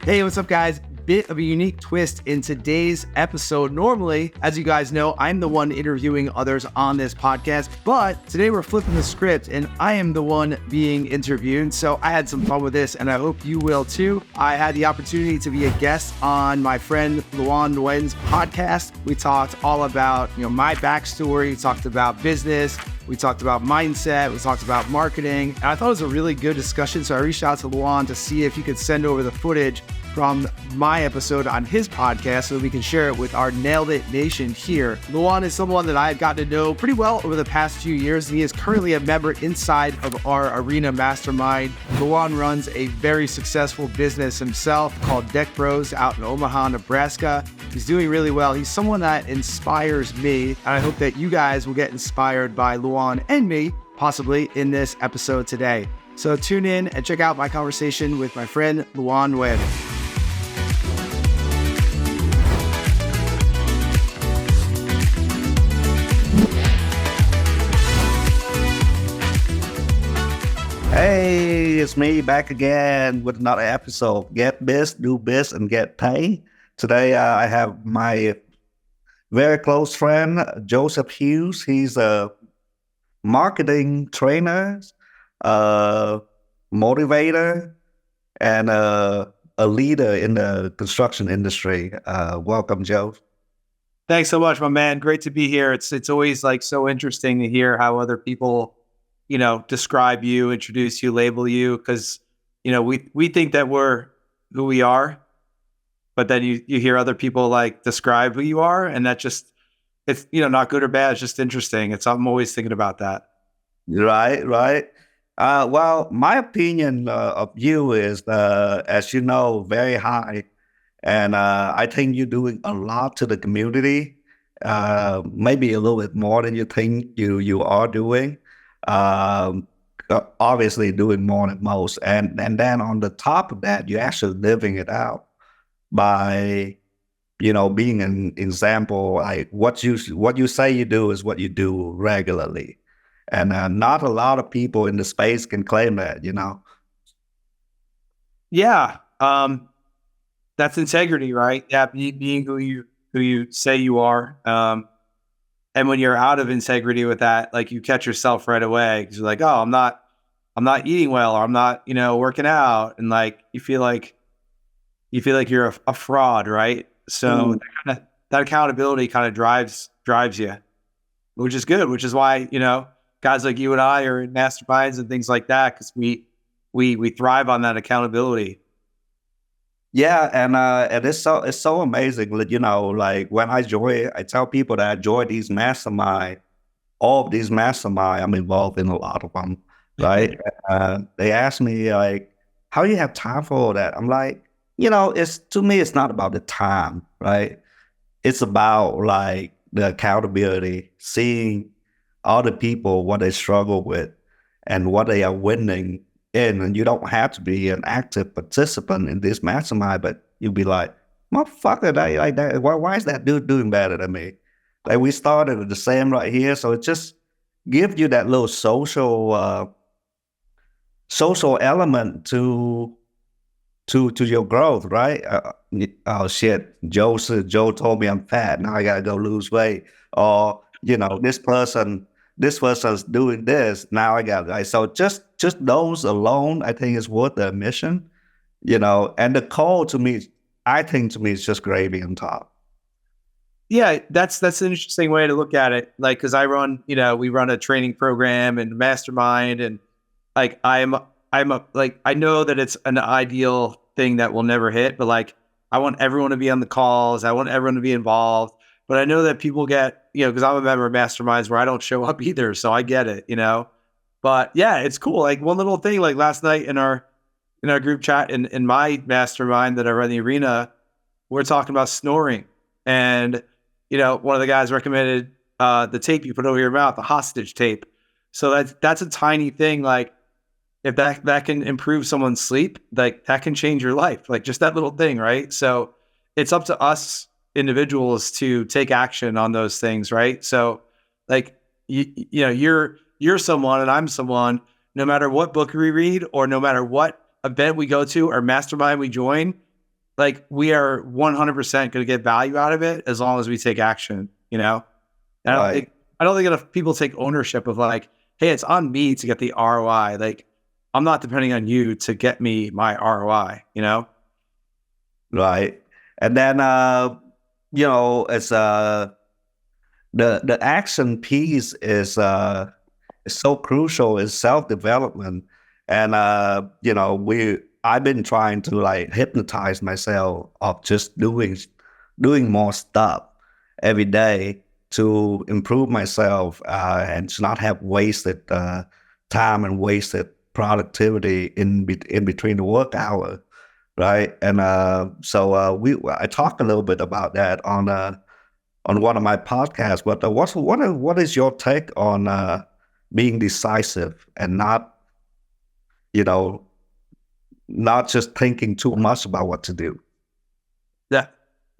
Hey, what's up, guys? Bit of a unique twist in today's episode. Normally, as you guys know, I'm the one interviewing others on this podcast, but today we're flipping the script and I am the one being interviewed. So I had some fun with this and I hope you will too. I had the opportunity to be a guest on my friend Luan Nguyen's podcast. We talked all about, my backstory. We talked about business. We talked about mindset. We talked about marketing. And I thought it was a really good discussion. So I reached out to Luan to see if he could send over the footage from my episode on his podcast so we can share it with our Nailed It Nation here. Luan is someone that I've gotten to know pretty well over the past few years, and he is currently a member inside of our Arena Mastermind. Luan runs a very successful business himself called Deck Bros out in Omaha, Nebraska. He's doing really well. He's someone that inspires me, and I hope that you guys will get inspired by Luan and me, possibly in this episode today. So tune in and check out my conversation with my friend Luan Nguyen. Hey, it's me back again with another episode. Get biz, do biz, and get paid. Today I have my very close friend, Joseph Hughes. He's a marketing trainer, motivator, and a leader in the construction industry. Welcome, Joe. Thanks so much, my man. Great to be here. It's always so interesting to hear how other people describe you, introduce you, label you, because, we think that we're who we are, but then you hear other people describe who you are, and that just, it's, not good or bad. It's just interesting. I'm always thinking about that. Right. Well, my opinion of you is, as you know, very high. And I think you're doing a lot to the community, maybe a little bit more than you think you are doing. Obviously doing more than most, and then on the top of that, you're actually living it out by being an example. Like what you say you do is what you do regularly, and not a lot of people in the space can claim that. Yeah, that's integrity, right? Yeah, being who you say you are. And when you're out of integrity with that, you catch yourself right away because you're like, oh, I'm not eating well, or I'm not, working out. And you feel like you're a fraud, right? So that accountability kind of drives you, which is good, which is why, guys like you and I are in masterminds and things like that, because we thrive on that accountability. Yeah, and it's so amazing that when I tell people that I join these mastermind, all of these mastermind, I'm involved in a lot of them, right? They ask me how do you have time for all that? I'm like, to me, it's not about the time, right? It's about the accountability, seeing other people what they struggle with and what they are winning. And you don't have to be an active participant in this mastermind, but you'll be like, motherfucker, that. Why is that dude doing better than me? We started at the same right here, so it just gives you that little social element to your growth, right? Oh shit, Joe told me I'm fat. Now I gotta go lose weight. Or this person's doing this. Now I got it. So just those alone, I think is worth the admission, and the call to me, is just gravy on top. Yeah, that's an interesting way to look at it. Cause I run, we run a training program and mastermind, and I know that it's an ideal thing that will never hit, but I want everyone to be on the calls. I want everyone to be involved. But I know that people get, because I'm a member of masterminds where I don't show up either. So I get it, But yeah, it's cool. One little thing, last night in our group chat in my mastermind that I run the Arena, we're talking about snoring. And, one of the guys recommended the tape you put over your mouth, the hostage tape. So that's a tiny thing. If that can improve someone's sleep, that can change your life. Just that little thing, right? So it's up to us individuals to take action on those things, right? So you're someone and I'm someone, no matter what book we read or no matter what event we go to or mastermind we join, like we are 100% going to get value out of it as long as we take action, you know? And Right. I don't think enough people take ownership of like, hey, it's on me to get the ROI. Like, I'm not depending on you to get me my ROI, you know? Right. And then, it's the action piece is so crucial. Is self development, and I've been trying to like hypnotize myself of just doing more stuff every day to improve myself, and to not have wasted time and wasted productivity in between the work hour, right? And we I talked a little bit about that on one of my podcasts. But what is your take on being decisive and you know not just thinking too much about what to do? Yeah.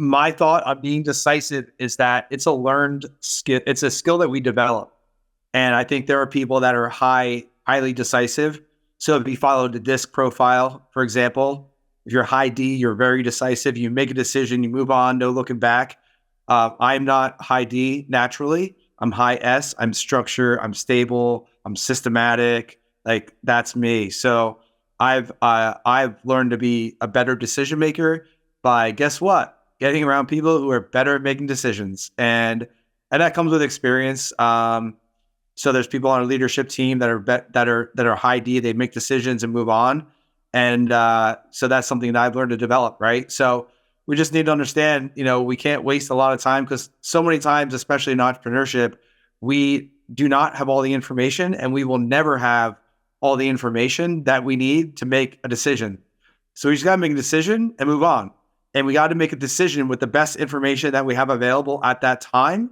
My thought on being decisive is that it's a learned skill. It's a skill that we develop. And I think there are people that are highly decisive. So if you follow the DISC profile, for example, if you're high D, you're very decisive. You make a decision, you move on, no looking back. I'm not high D naturally. I'm high S. I'm structured. I'm stable. I'm systematic. Like that's me. So I've learned to be a better decision maker by guess what? Getting around people who are better at making decisions, and that comes with experience. So there's people on our leadership team that are high D. They make decisions and move on, and so that's something that I've learned to develop. Right. So we just need to understand, we can't waste a lot of time because so many times, especially in entrepreneurship, we do not have all the information, and we will never have all the information that we need to make a decision. So we just got to make a decision and move on. And we got to make a decision with the best information that we have available at that time.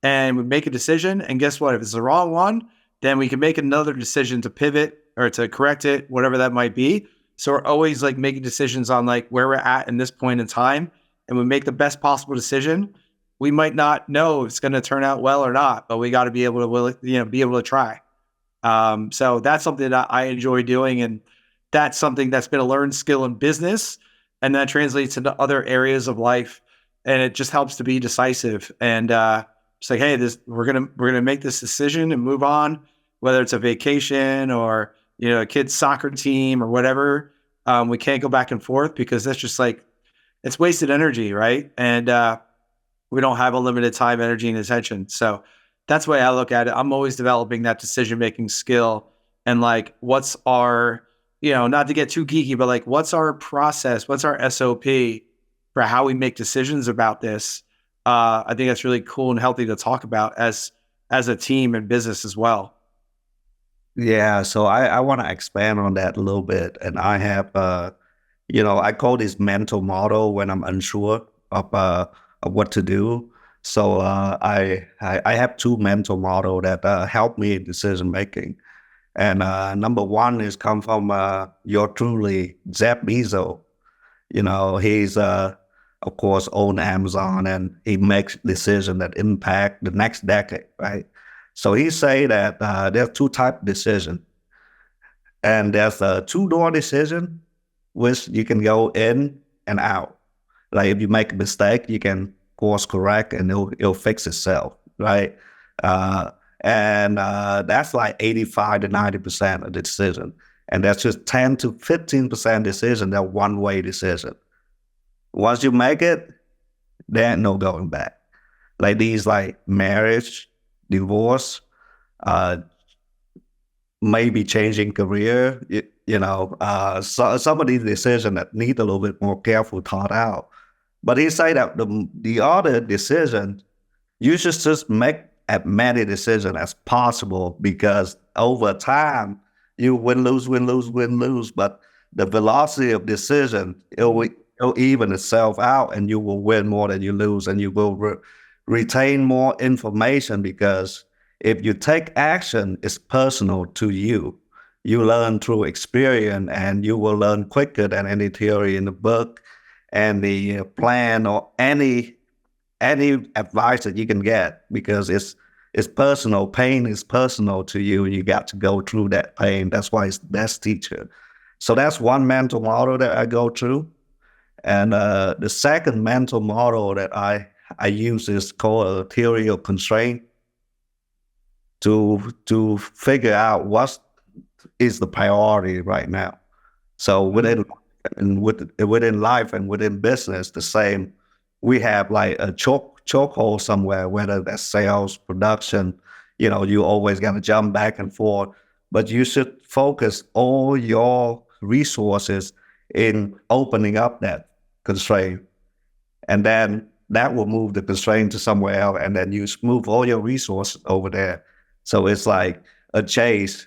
And we make a decision. And guess what? If it's the wrong one, then we can make another decision to pivot or to correct it, whatever that might be. So we're always like making decisions on like where we're at in this point in time. And we make the best possible decision. We might not know if it's going to turn out well or not, but we got to be able to try. So that's something that I enjoy doing. And that's something that's been a learned skill in business. And that translates into other areas of life. And it just helps to be decisive. And it's like, hey, we're gonna make this decision and move on, whether it's a vacation or a kid's soccer team or whatever. We can't go back and forth because that's just like it's wasted energy, right? And we don't have a limited time, energy, and attention. So that's the way I look at it. I'm always developing that decision-making skill and like what's our, not to get too geeky, but like what's our process? What's our SOP for how we make decisions about this? I think that's really cool and healthy to talk about as a team and business as well. Yeah, so I want to expand on that a little bit. And I have, I call this mental model when I'm unsure of what to do. So I have two mental model that help me in decision making. And number one is come from your truly Jeff Bezos. He's of course own Amazon, and he makes decisions that impact the next decade, right? So he say that there's two type of decision, and there's a two-door decision, which you can go in and out. Like if you make a mistake, you can course correct, and it'll fix itself, right? And that's like 85 to 90% of the decision, and that's just 10 to 15% decision. That one-way decision. Once you make it, there ain't no going back. Like these, like marriage, divorce, uh, maybe changing career. So some of these decisions that need a little bit more careful thought out. But he say that the other decision, you should just make as many decisions as possible, because over time you win, lose, win, lose, win, lose. But the velocity of decision, it'll even itself out, and you will win more than you lose, and you will retain more information, because if you take action, it's personal to you. You learn through experience, and you will learn quicker than any theory in the book and the plan or any advice that you can get, because it's personal. Pain is personal to you, and you got to go through that pain. That's why it's best teacher. So that's one mental model that I go through. And the second mental model that I use is called a theory of constraint to figure out what is the priority right now. So within life and within business, the same. We have like a chokehold somewhere, whether that's sales, production. You always got to jump back and forth, but you should focus all your resources in opening up that constraint, and then that will move the constraint to somewhere else, and then you move all your resources over there. So it's like a chase.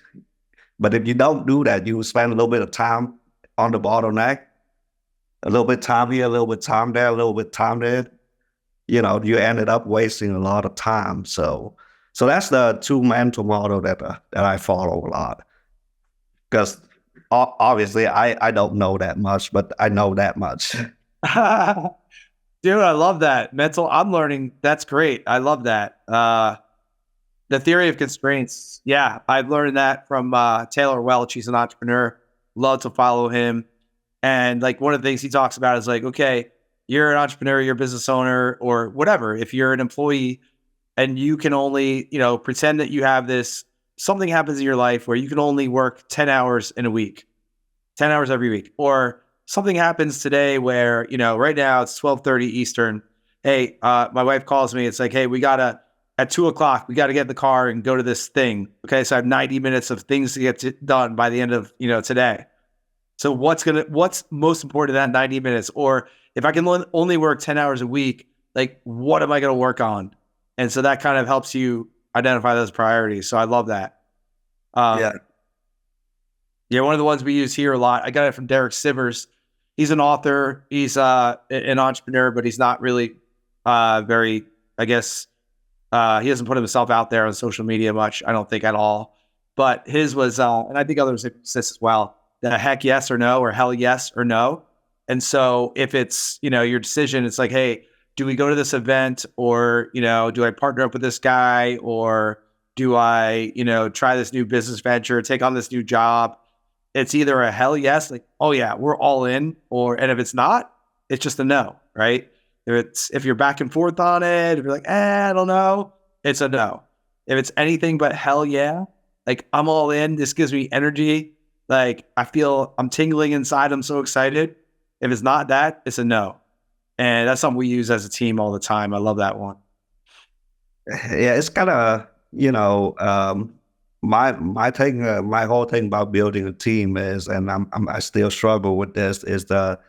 But if you don't do that, you spend a little bit of time on the bottleneck, a little bit time here, a little bit time there, a little bit time there. You ended up wasting a lot of time. So that's the two mental model that I follow a lot. Because obviously I don't know that much, but I know that much. Dude, I love that. I'm learning. That's great. I love that. The theory of constraints. Yeah, I've learned that from Taylor Welch. He's an entrepreneur. Love to follow him. And like one of the things he talks about is like, okay, you're an entrepreneur, you're a business owner or whatever. If you're an employee and you can only, pretend that you have this, something happens in your life where you can only work 10 hours in a week, 10 hours every week, or something happens today where, right now it's 12:30 Eastern. Hey, my wife calls me. It's like, hey, at 2:00, we got to get in the car and go to this thing. Okay. So I have 90 minutes of things to get done by the end of, today. So what's most important in that 90 minutes? Or if I can only work 10 hours a week, like what am I going to work on? And so that kind of helps you identify those priorities. So I love that. Yeah. Yeah. One of the ones we use here a lot, I got it from Derek Sivers. He's an author. He's an entrepreneur, but he's not really very, I guess, he doesn't put himself out there on social media much, I don't think at all. But his was, and I think others exist as well, the heck yes or no, or hell yes or no. And so if it's, your decision, it's like, hey, do we go to this event or, do I partner up with this guy or do I, try this new business venture, take on this new job? It's either a hell yes, like, oh yeah, we're all in, and if it's not, it's just a no, right? If you're back and forth on it, if you're like, I don't know, it's a no. If it's anything but hell yeah, like I'm all in, this gives me energy. Like I feel I'm tingling inside. I'm so excited. If it's not that, it's a no. And that's something we use as a team all the time. I love that one. Yeah, it's kind of, my whole thing about building a team is, and I still struggle with this, is to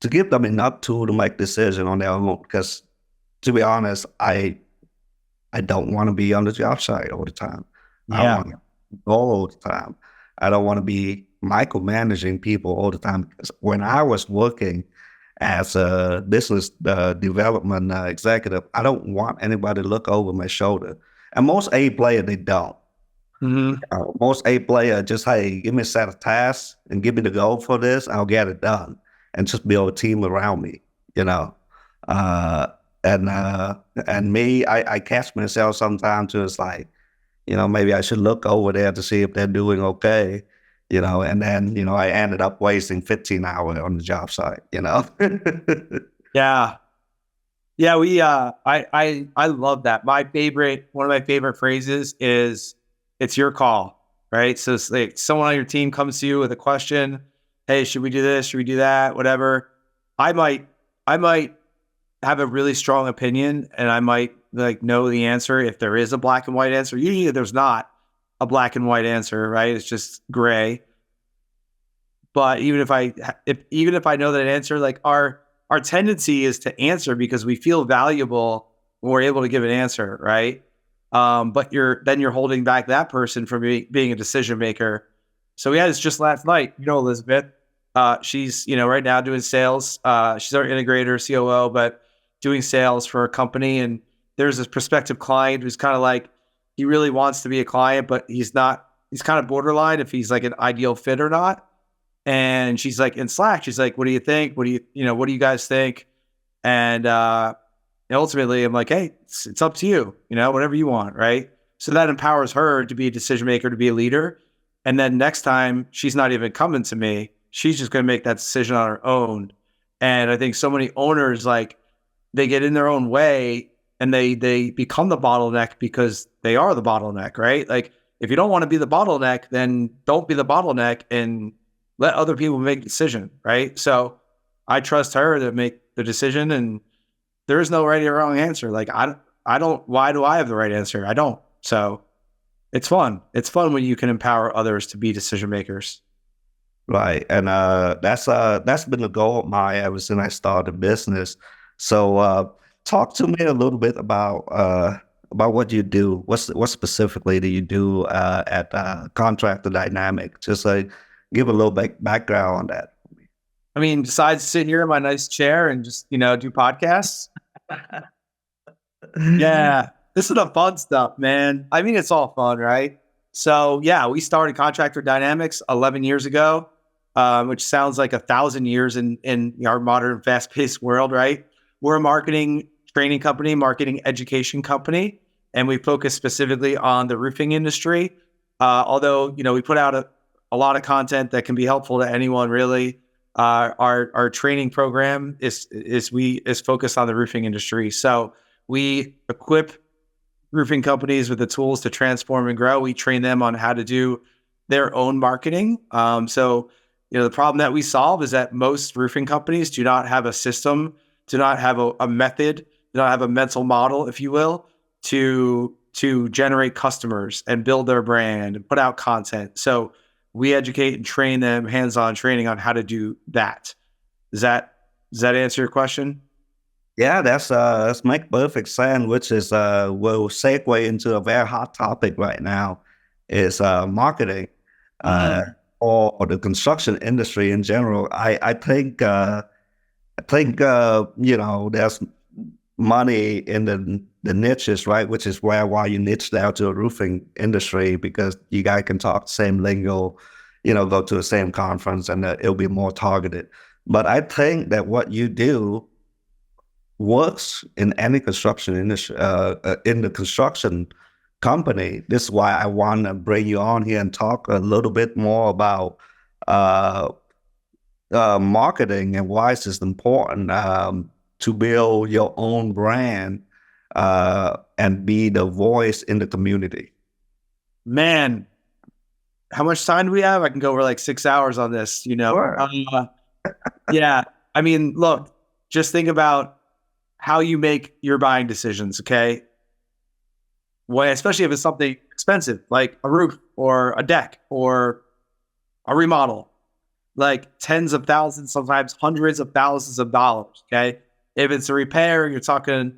give them enough tool to make decision on their own. Because to be honest, I don't want to be on the job site all the time. I Yeah. want to go all the time. I don't want to be micromanaging people all the time. Because when I was working as a business development executive, I don't want anybody to look over my shoulder. And most A player, they don't. Mm-hmm. Most A player just, hey, give me a set of tasks and give me the goal for this. I'll get it done, and just build a team around me. You know, uh, and me, I catch myself sometimes too. It's like, maybe I should look over there to see if they're doing okay. And then I ended up wasting 15 hours on the job site. Yeah. Yeah. I love that. One of my favorite phrases is it's your call, right? So it's like someone on your team comes to you with a question. Hey, should we do this? Should we do that? Whatever. I might have a really strong opinion and I might like know the answer if there is a black and white answer. Usually there's not a black and white answer, right? It's just gray. But even if I know that answer, like our tendency is to answer because we feel valuable when we're able to give an answer, right? But you're holding back that person from being a decision maker. So we had this just last night, Elizabeth. She's right now doing sales. She's our integrator, COO, but doing sales for a company. And there's this prospective client who's kind of like, he really wants to be a client, but he's not. He's kind of borderline if he's like an ideal fit or not. And she's like in Slack, she's like, what do you think? What do you guys think? And ultimately I'm like, hey, it's up to you, whatever you want. Right. So that empowers her to be a decision maker, to be a leader. And then next time she's not even coming to me. She's just going to make that decision on her own. And I think so many owners, like, they get in their own way and they become the bottleneck because they are the bottleneck, right? Like, if you don't want to be the bottleneck, then don't be the bottleneck and let other people make the decision, right? So I trust her to make the decision, and there is no right or wrong answer. Like, I don't, why do I have the right answer? I don't. So it's fun. It's fun when you can empower others to be decision makers. Right. And that's been the goal of mine ever since I started business. So talk to me a little bit about what you do. What specifically do you do at Contractor Dynamics? Just like give a little background on that. I mean, besides sitting here in my nice chair and just, do podcasts. Yeah, this is the fun stuff, man. I mean, it's all fun, right? So yeah, we started Contractor Dynamics 11 years ago, which sounds like 1,000 years in our modern fast-paced world, right? We're a marketing training company, marketing education company, and we focus specifically on the roofing industry. Although, we put out a lot of content that can be helpful to anyone, really. Our training program is focused on the roofing industry. So we equip roofing companies with the tools to transform and grow. We train them on how to do their own marketing. So, the problem that we solve is that most roofing companies do not have a system, do not have a method, do not have a mental model, if you will, to generate customers and build their brand and put out content. So we educate and train them, hands-on training on how to do that. Does that answer your question? Yeah, that's make perfect sense, which is will segue into a very hot topic right now, is marketing, or the construction industry in general. I think there's money in the niches, right? Which is why you niche down to a roofing industry, because you guys can talk the same lingo, go to the same conference, and it'll be more targeted. But I think that what you do works in any construction industry, in the construction company. This is why I want to bring you on here and talk a little bit more about uh, marketing and why it's just important to build your own brand and be the voice in the community. Man, how much time do we have? I can go over like 6 hours on this, Sure. Yeah. I mean, look, just think about how you make your buying decisions, okay? Especially if it's something expensive, like a roof or a deck or a remodel, like tens of thousands, sometimes hundreds of thousands of dollars, okay? If it's a repair, you're talking,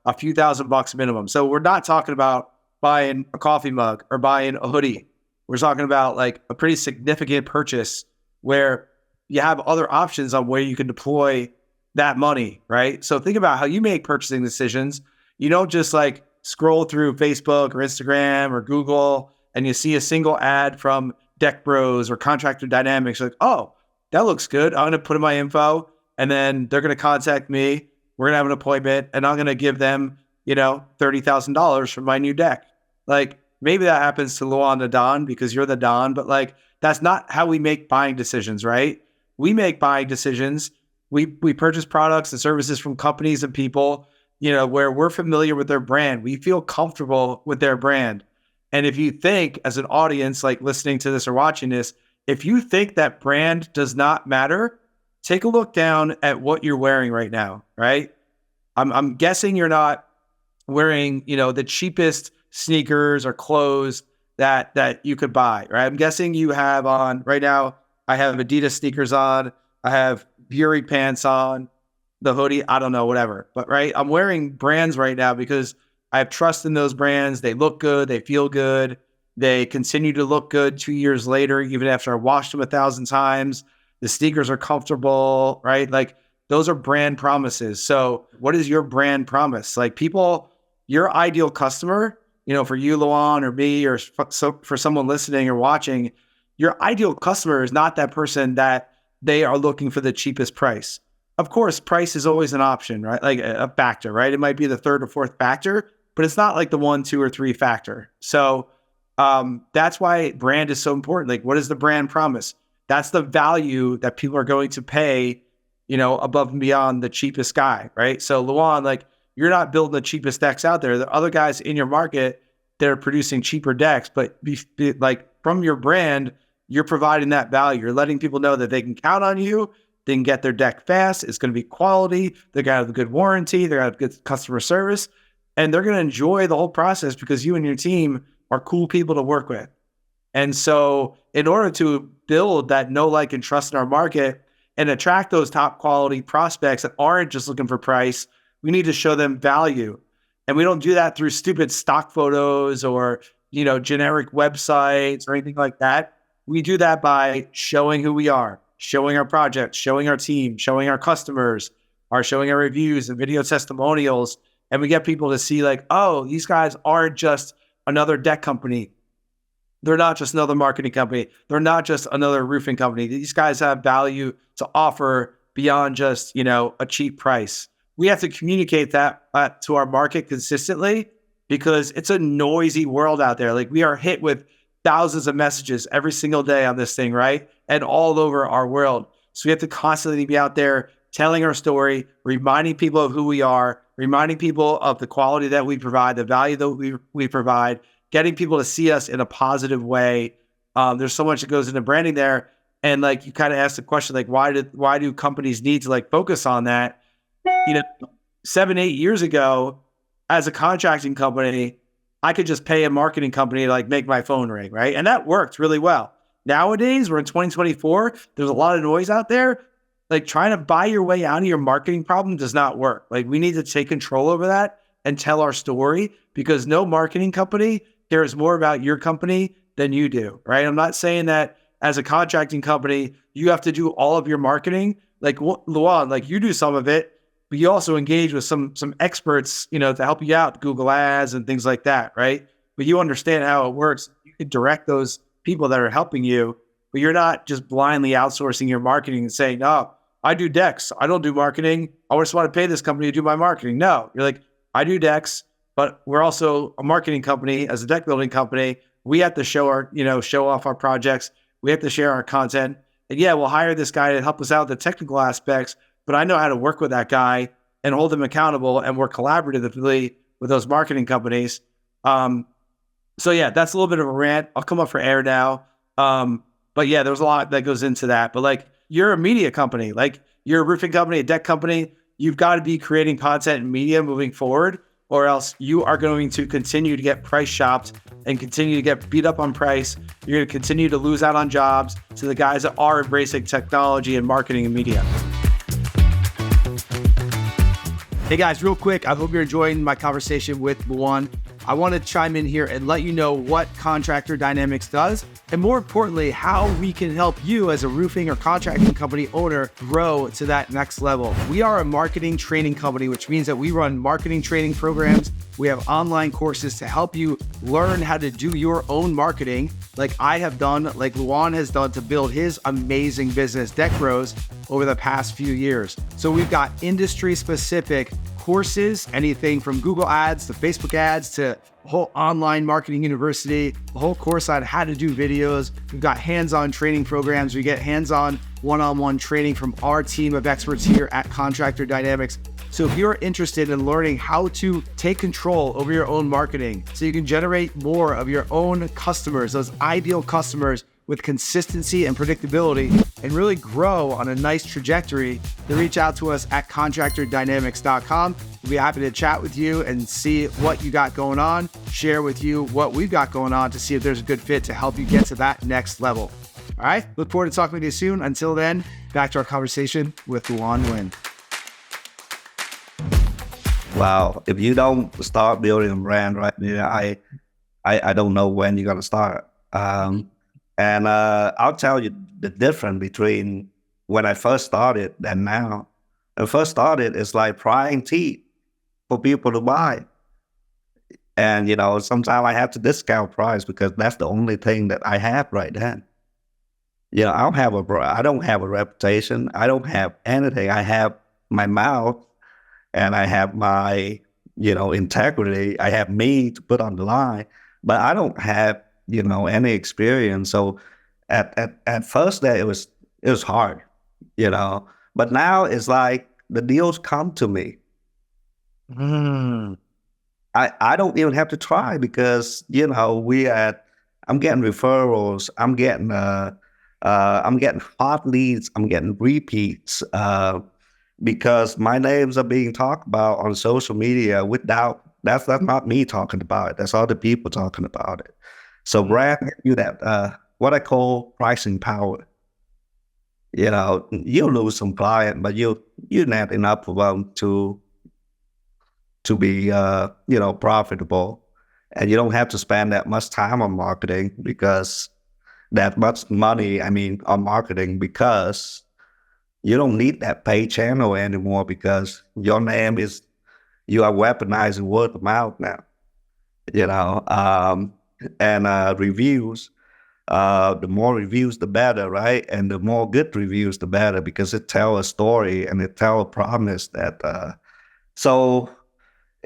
a few $1,000 minimum. So we're not talking about buying a coffee mug or buying a hoodie. We're talking about like a pretty significant purchase where you have other options on where you can deploy that money, right? So think about how you make purchasing decisions. You don't just like scroll through Facebook or Instagram or Google and you see a single ad from Deck Bros or Contractor Dynamics. Like, oh, that looks good. I'm going to put in my info, and then they're going to contact me. We're going to have an appointment, and I'm going to give them, $30,000 for my new deck. Like, maybe that happens to Luan the Don because you're the Don, but like, that's not how we make buying decisions, right? We make buying decisions. We purchase products and services from companies and people, where we're familiar with their brand. We feel comfortable with their brand. And if you think, as an audience, like listening to this or watching this, if you think that brand does not matter, take a look down at what you're wearing right now, right? I'm guessing you're not wearing, the cheapest sneakers or clothes that you could buy, right? I'm guessing you have on right now. I have Adidas sneakers on. I have Bury pants on, the hoodie. I don't know, whatever. But right, I'm wearing brands right now because I have trust in those brands. They look good. They feel good. They continue to look good 2 years later, even after I washed them 1,000 times. The sneakers are comfortable, right? Like, those are brand promises. So what is your brand promise? Like, people, your ideal customer, for you, Luan, or me, or for someone listening or watching, your ideal customer is not that person that they are looking for the cheapest price. Of course, price is always an option, right? Like a factor, right? It might be the third or fourth factor, but it's not like the 1, 2, or 3 factor. So that's why brand is so important. Like, what is the brand promise? That's the value that people are going to pay above and beyond the cheapest guy, right? So Luan, like, you're not building the cheapest decks out there. There are other guys in your market that are producing cheaper decks, but like from your brand, you're providing that value. You're letting people know that they can count on you. They can get their deck fast. It's going to be quality. They're going to have a good warranty. They're going to have good customer service, and they're going to enjoy the whole process because you and your team are cool people to work with. And so in order to build that know, like, and trust in our market and attract those top quality prospects that aren't just looking for price, we need to show them value. And we don't do that through stupid stock photos or, generic websites or anything like that. We do that by showing who we are, showing our projects, showing our team, showing our customers, showing our reviews and video testimonials. And we get people to see, like, oh, these guys aren't just another deck company. They're not just another marketing company. They're not just another roofing company. These guys have value to offer beyond just, a cheap price. We have to communicate that to our market consistently because it's a noisy world out there. Like, we are hit with thousands of messages every single day on this thing, right? And all over our world. So we have to constantly be out there telling our story, reminding people of who we are, reminding people of the quality that we provide, the value that we provide, getting people to see us in a positive way. There's so much that goes into branding there. And like, you kind of asked the question, like, why do companies need to like focus on that? 7-8 years ago, as a contracting company, I could just pay a marketing company to like make my phone ring, right? And that worked really well. Nowadays, we're in 2024. There's a lot of noise out there. Like, trying to buy your way out of your marketing problem does not work. Like, we need to take control over that and tell our story, because no marketing company cares more about your company than you do, right? I'm not saying that as a contracting company, you have to do all of your marketing. Like, Luan, like, you do some of it, but you also engage with some experts, to help you out, Google Ads and things like that, right? But you understand how it works. You can direct those people that are helping you, but you're not just blindly outsourcing your marketing and saying, no, I do decks. I don't do marketing. I just want to pay this company to do my marketing. No, you're like, I do decks, but we're also a marketing company. As a deck building company, we have to show off our projects. We have to share our content. And yeah, we'll hire this guy to help us out with the technical aspects, but I know how to work with that guy and hold him accountable and work collaboratively with those marketing companies. So yeah, that's a little bit of a rant. I'll come up for air now. But yeah, there's a lot that goes into that. But like, you're a media company, like you're a roofing company, a deck company. You've got to be creating content and media moving forward, or else you are going to continue to get price shopped and continue to get beat up on price. You're going to continue to lose out on jobs to the guys that are embracing technology and marketing and media. Hey guys, real quick, I hope you're enjoying my conversation with Luan. I want to chime in here and let you know what Contractor Dynamics does, and more importantly, how we can help you as a roofing or contracting company owner grow to that next level. We are a marketing training company, which means that we run marketing training programs. We have online courses to help you learn how to do your own marketing, like I have done, like Luan has done to build his amazing business, Deck Bros, over the past few years. So we've got industry-specific courses, anything from Google Ads to Facebook ads to a whole online marketing university, a whole course on how to do videos. We've got hands-on training programs. We get hands-on one-on-one training from our team of experts here at Contractor Dynamics. So if you're interested in learning how to take control over your own marketing so you can generate more of your own customers, those ideal customers with consistency and predictability, and really grow on a nice trajectory, then reach out to us at contractordynamics.com. We'll be happy to chat with you and see what you got going on, share with you what we've got going on to see if there's a good fit to help you get to that next level. All right, look forward to talking with you soon. Until then, back to our conversation with Luan Nguyen. Wow, if you don't start building a brand right now, I don't know when you're gonna start. And I'll tell you the difference between when I first started and now. When I first started, it's like prying teeth for people to buy. And, sometimes I have to discount price because that's the only thing that I have right then. I don't have a reputation. I don't have anything. I have my mouth and I have my, integrity. I have me to put on the line, but I don't have any experience. So at first that it was hard, But now it's like the deals come to me. Mm. I don't even have to try because I'm getting referrals, I'm getting hot leads, I'm getting repeats because my names are being talked about on social media without that's not me talking about it. That's other people talking about it. So brand give you that what I call pricing power. You lose some client, but you net enough of them to be profitable, and you don't have to spend that much time on marketing because that much money, I mean, on marketing because you don't need that paid channel anymore because your name is you are weaponizing word of mouth now. You know, and reviews. The more reviews, the better, right? And the more good reviews, the better because it tell a story and it tell a promise that. So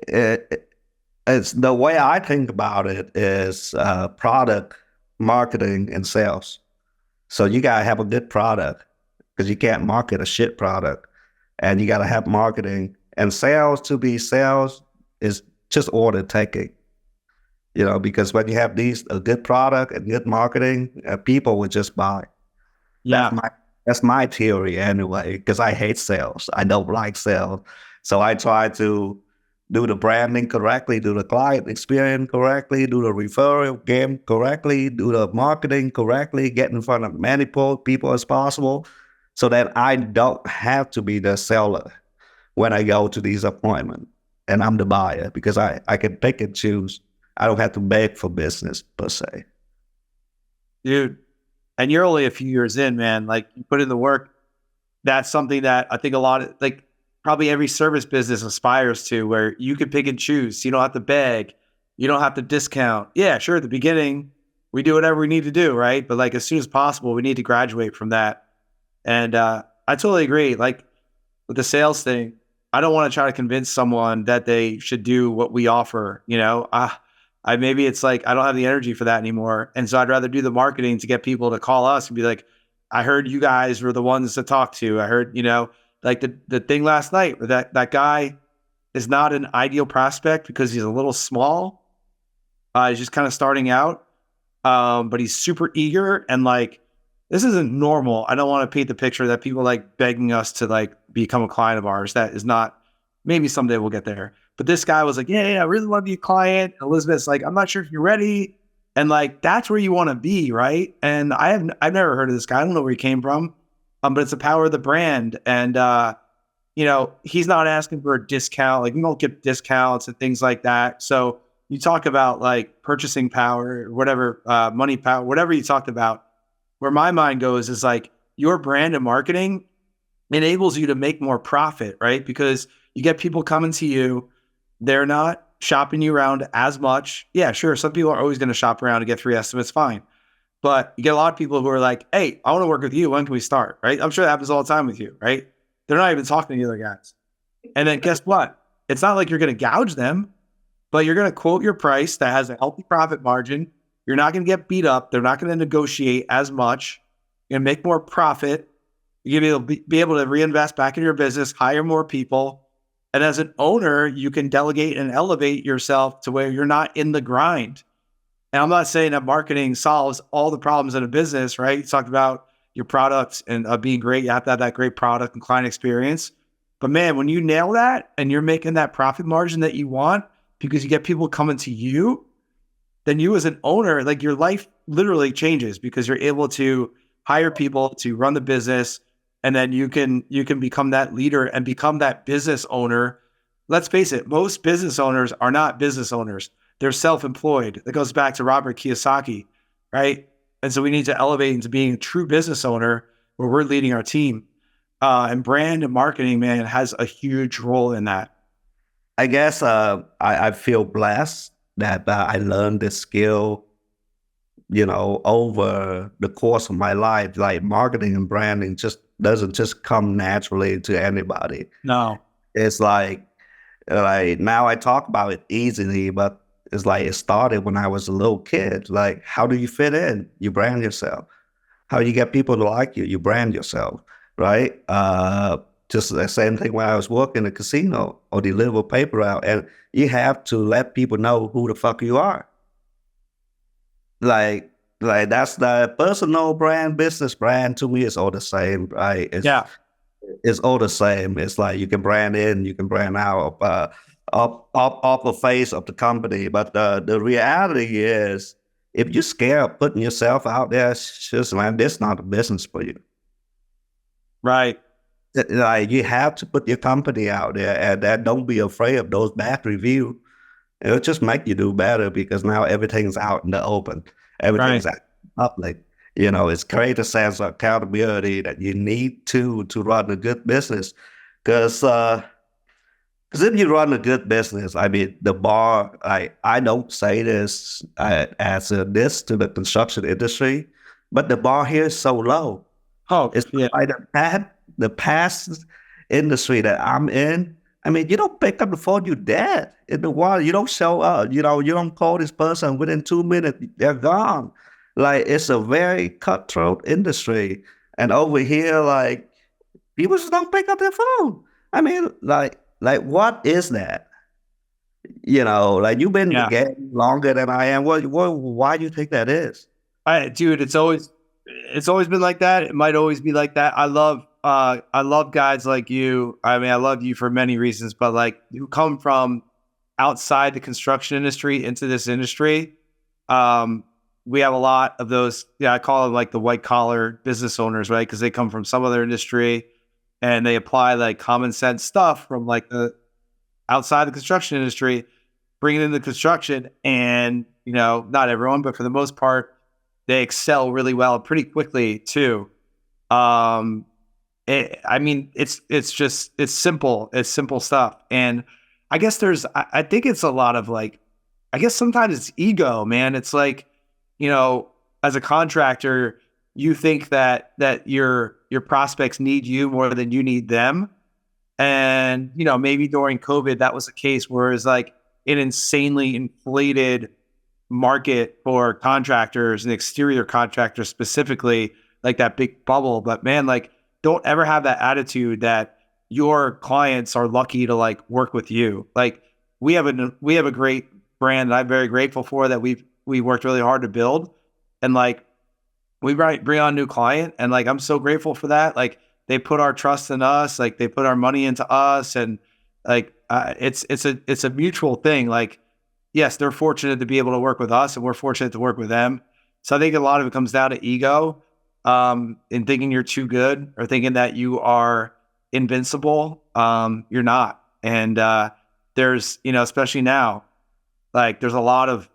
it, it's the way I think about it is product marketing and sales. So you gotta have a good product because you can't market a shit product, and you gotta have marketing and sales. To be sales is just order taking. Because when you have these a good product and good marketing, people would just buy. That's Yeah. my that's my theory anyway. Because I hate sales. I don't like sales. So I try to do the branding correctly, do the client experience correctly, do the referral game correctly, do the marketing correctly, get in front of many people as possible, so that I don't have to be the seller when I go to these appointments, and I'm the buyer because I can pick and choose. I don't have to beg for business per se. Dude. And you're only a few years in, man. Like you put in the work. That's something that I think a lot of like probably every service business aspires to, where you can pick and choose. You don't have to beg. You don't have to discount. Yeah, sure. At the beginning, we do whatever we need to do, right? But like as soon as possible, we need to graduate from that. And I totally agree. Like with the sales thing, I don't want to try to convince someone that they should do what we offer. I maybe it's like I don't have the energy for that anymore, and so I'd rather do the marketing to get people to call us and be like, "I heard you guys were the ones to talk to. I heard like the thing last night where that guy is not an ideal prospect because he's a little small. He's just kind of starting out, but he's super eager and like." This isn't normal. I don't want to paint the picture that people like begging us to like become a client of ours. That is not, maybe someday we'll get there. But this guy was like, yeah, I really want to be a client. And Elizabeth's like, I'm not sure if you're ready. And like, that's where you want to be, right? And I've never heard of this guy. I don't know where he came from. But it's the power of the brand. And, he's not asking for a discount. Like we don't get discounts and things like that. So you talk about like purchasing power, or whatever, money power, whatever you talked about. Where my mind goes is like your brand and marketing enables you to make more profit, right? Because you get people coming to you. They're not shopping you around as much. Yeah, sure. Some people are always going to shop around to get free estimates. Fine. But you get a lot of people who are like, hey, I want to work with you. When can we start? Right. I'm sure that happens all the time with you, right? They're not even talking to the other guys. And then guess what? It's not like you're going to gouge them, but you're going to quote your price that has a healthy profit margin. You're not going to get beat up. They're not going to negotiate as much. You're going to make more profit. You're going to be able to reinvest back in your business, hire more people. And as an owner, you can delegate and elevate yourself to where you're not in the grind. And I'm not saying that marketing solves all the problems in a business, right? You talked about your products and being great. You have to have that great product and client experience. But man, when you nail that and you're making that profit margin that you want because you get people coming to you, then you as an owner, like your life literally changes because you're able to hire people to run the business. And then you can become that leader and become that business owner. Let's face it, most business owners are not business owners. They're self-employed. That goes back to Robert Kiyosaki, right? And so we need to elevate into being a true business owner where we're leading our team. And brand and marketing, man, has a huge role in that. I guess I feel blessed that I learned this skill, over the course of my life. Like marketing and branding just doesn't just come naturally to anybody. No. It's like now I talk about it easily, but it's like it started when I was a little kid. Like, how do you fit in? You brand yourself. How do you get people to like you? You brand yourself. right? Just the same thing when I was working in a casino or deliver paper out, and you have to let people know who the fuck you are. Like, like that's the personal brand, business brand. To me, it's all the same, right? Yeah. It's all the same. It's like you can brand in, you can brand out, up the face of the company. But the reality is, if you're scared of putting yourself out there, it's just man, this is not a business for you. Right. Like you have to put your company out there, and that don't be afraid of those bad reviews. It'll just make you do better because now everything's out in the open. Right. Everything's out public. It's create a sense of accountability that you need to run a good business. Because if you run a good business, I mean, the bar, I don't say this as a diss to the construction industry, but the bar here is so low. Oh, It's yeah. like the past industry that I'm in. I mean, you don't pick up the phone, you're dead in the water. You don't show up. You don't call this person within 2 minutes, they're gone. Like it's a very cutthroat industry. And over here, like people just don't pick up their phone. I mean, like what is that? Like you've been in the Yeah. game longer than I am. Why do you think that is? Dude, it's always been like that. It might always be like that. I love guys like you. I mean, I love you for many reasons, but like who come from outside the construction industry into this industry. We have a lot of those. Yeah, I call them like the white collar business owners, right? Because they come from some other industry and they apply like common sense stuff from like the outside the construction industry, bring it into construction, and not everyone, but for the most part, they excel really well pretty quickly too. Um, I mean, it's simple. It's simple stuff, and I guess I think it's a lot of like, I guess sometimes it's ego, man. It's like, as a contractor, you think that your prospects need you more than you need them. And, maybe during COVID, that was the case where it's like an insanely inflated market for contractors and exterior contractors specifically, like that big bubble. But man, like, don't ever have that attitude that your clients are lucky to like work with you. Like we have a great brand that I'm very grateful for that we worked really hard to build. And like we bring on a new client, and like I'm so grateful for that. Like they put our trust in us, like they put our money into us, and like it's a mutual thing. Like yes, they're fortunate to be able to work with us, and we're fortunate to work with them. So I think a lot of it comes down to ego, in thinking you're too good or thinking that you are invincible. You're not, and there's especially now, like there's a lot of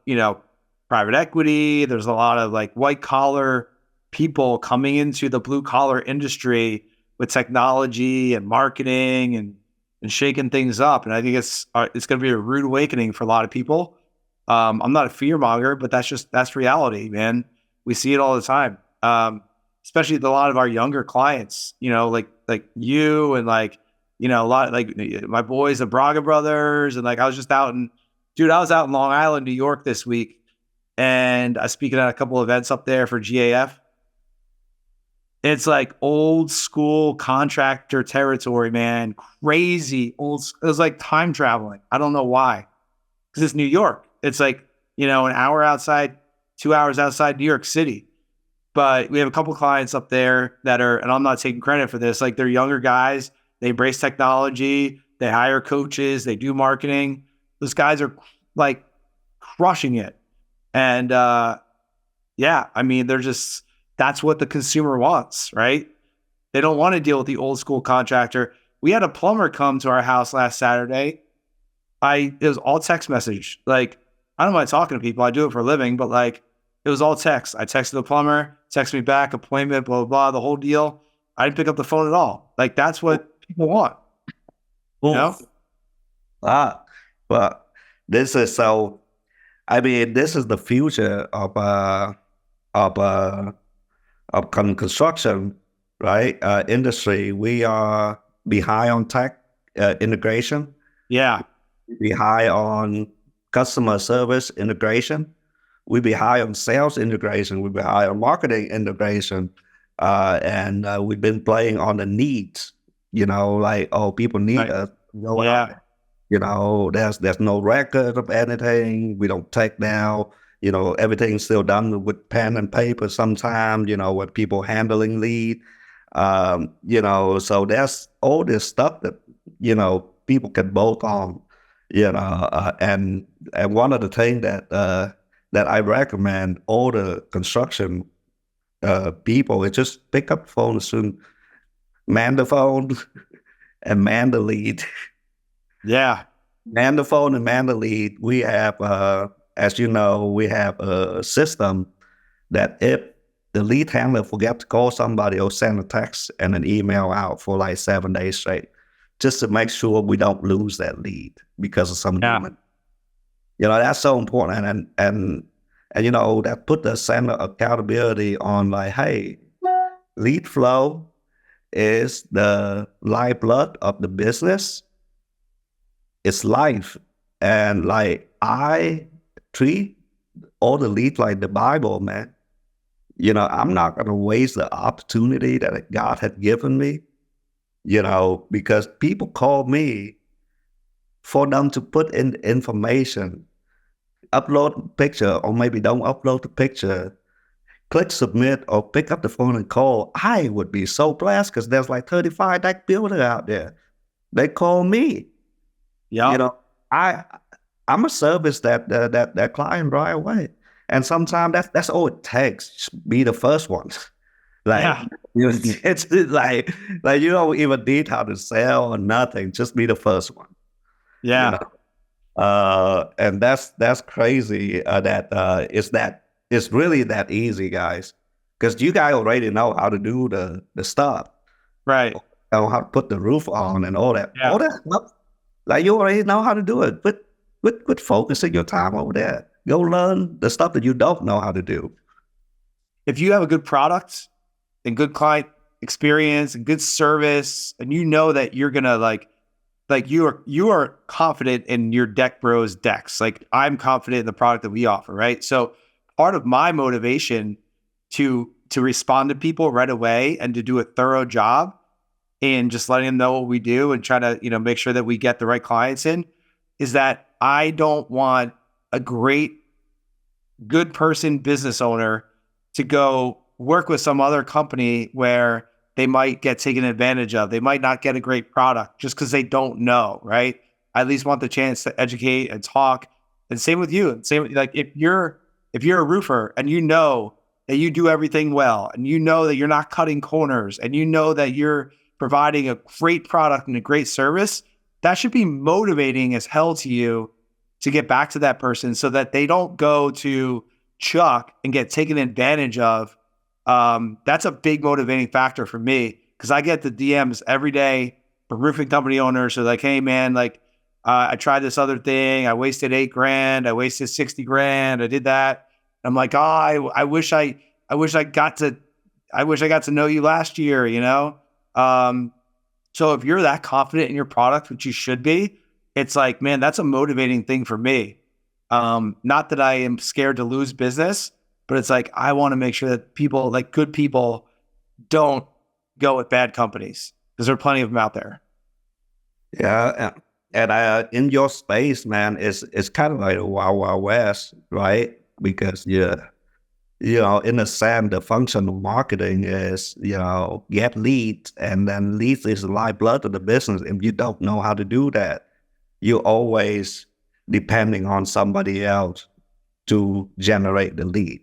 private equity. There's a lot of like white collar people coming into the blue collar industry with technology and marketing and shaking things up. And I think it's going to be a rude awakening for a lot of people. I'm not a fear monger, but that's reality, man. We see it all the time. Especially with a lot of our younger clients, like you and like, a lot like my boys, the Braga brothers. And like, I was out in Long Island, New York this week, and I was speaking at a couple of events up there for GAF. It's like old school contractor territory, man. Crazy old. It was like time traveling. I don't know why, because it's New York. It's like an hour outside, 2 hours outside New York City. But we have a couple clients up there that are, and I'm not taking credit for this. Like they're younger guys. They embrace technology. They hire coaches. They do marketing. Those guys are like crushing it. And yeah, I mean, that's what the consumer wants, right? They don't want to deal with the old school contractor. We had a plumber come to our house last Saturday. It was all text message. Like, I don't mind talking to people. I do it for a living, but like, it was all text. I texted the plumber, text me back, appointment, blah, blah, blah, the whole deal. I didn't pick up the phone at all. Like, that's what people want, you know? But this is so. I mean, this is the future of construction, right? Industry. We are behind on tech integration. Yeah. We behind on customer service integration. We behind on sales integration. We behind on marketing integration. and we've been playing on the needs. Like, oh, people need us. Go out there. There's no record of anything. We don't take down. Everything's still done with pen and paper sometimes, with people handling lead. So there's all this stuff that, people can bolt on, and one of the things that I recommend all the construction people is just pick up the phone soon, man the phone and man the lead. Yeah. Man the phone and man the lead. We have, as you know, we have a system that if the lead handler forget to call somebody or send a text and an email out for like 7 days straight, just to make sure we don't lose that lead because of some human. That's so important. And that put the center accountability on like, hey, lead flow is the lifeblood of the business. It's life. And like, I treat all the leads like the Bible, man. I'm not going to waste the opportunity that God had given me, because people call me for them to put in information, upload a picture, or maybe don't upload the picture, click submit, or pick up the phone and call. I would be so blessed because there's like 35 deck builders out there. They call me. Yeah. I'm a service that client right away. And sometimes that's all it takes. Just be the first one. It's like you don't even need how to sell or nothing. Just be the first one. Yeah. And that's crazy. That it's really that easy, guys. Because you guys already know how to do the stuff, right? Know how to put the roof on and all that. Yeah. All that stuff. Like you already know how to do it. But quit focusing your time over there. Go learn the stuff that you don't know how to do. If you have a good product and good client experience and good service, and you know that you're gonna like you are confident in your deck bros decks. Like I'm confident in the product that we offer, right? So part of my motivation to respond to people right away and to do a thorough job and just letting them know what we do and try to, make sure that we get the right clients in is that I don't want a good person, business owner to go work with some other company where they might get taken advantage of. They might not get a great product just because they don't know, right? I at least want the chance to educate and talk. And same with you. Same with, like if you're a roofer and you know that you do everything well, and you know that you're not cutting corners, and you know that you're providing a great product and a great service, that should be motivating as hell to you to get back to that person so that they don't go to Chuck and get taken advantage of. That's a big motivating factor for me because I get the DMs every day from roofing company owners who are like, hey man, like I tried this other thing. I wasted $8,000. I wasted $60,000. I did that. I'm like, oh, I wish I got to know you last year, So if you're that confident in your product, which you should be, it's like, man, that's a motivating thing for me. Not that I am scared to lose business, but it's like, I want to make sure that people, like good people, don't go with bad companies because there are plenty of them out there. Yeah. And in your space, man, it's kind of like a wild, wild west, right? Because, in a sense, the function of marketing is, get leads, and then leads is the lifeblood of the business. If you don't know how to do that, you're always depending on somebody else to generate the lead.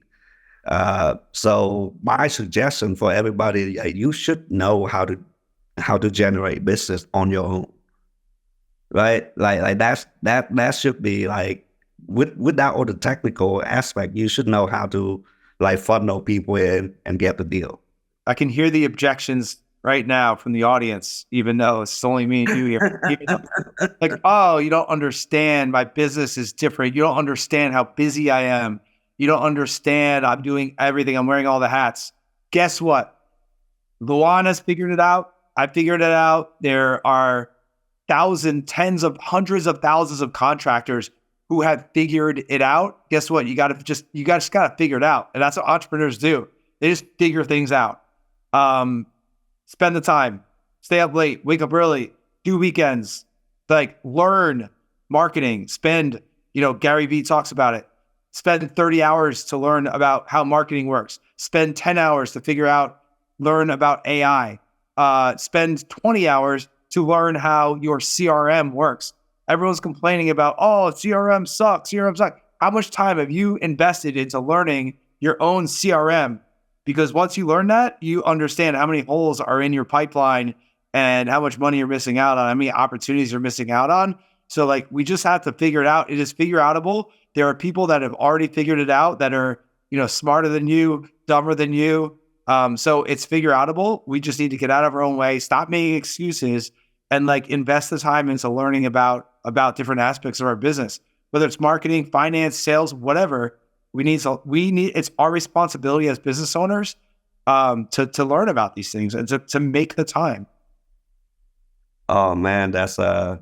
So my suggestion for everybody, you should know how to generate business on your own, right? Like that should be like without all the technical aspect, you should know how to like funnel people in and get the deal. I can hear the objections right now from the audience, even though it's only me and you here. Like, oh, you don't understand. My business is different. You don't understand how busy I am. You don't understand. I'm doing everything. I'm wearing all the hats. Guess what? Luan has figured it out. I figured it out. There are tens of hundreds of thousands of contractors who have figured it out. Guess what? You just got to figure it out. And that's what entrepreneurs do. They just figure things out. Spend the time, stay up late, wake up early, do weekends, like learn marketing, spend, Gary Vee talks about it. Spend 30 hours to learn about how marketing works. Spend 10 hours to learn about AI. Spend 20 hours to learn how your CRM works. Everyone's complaining about, oh, CRM sucks. How much time have you invested into learning your own CRM? Because once you learn that, you understand how many holes are in your pipeline and how much money you're missing out on, how many opportunities you're missing out on. So like, we just have to figure it out. It is figure outable. There are people that have already figured it out that are, smarter than you, dumber than you. So it's figure outable. We just need to get out of our own way, stop making excuses, and like invest the time into learning about different aspects of our business, whether it's marketing, finance, sales, whatever. It's our responsibility as business owners to learn about these things and to make the time. Oh man, that's oh,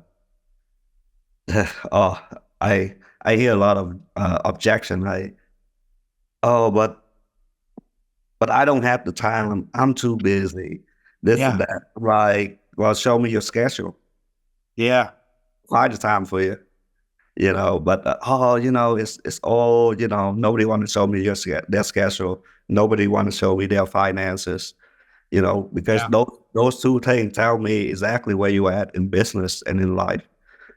I hear a lot of objection. Like, oh, but I don't have the time. I'm too busy. This and Yeah. that. Like, well, show me your schedule. Yeah. Find the time for you. But it's all, nobody want to show me their schedule. Nobody want to show me their finances. Because Yeah. those two things tell me exactly where you at in business and in life,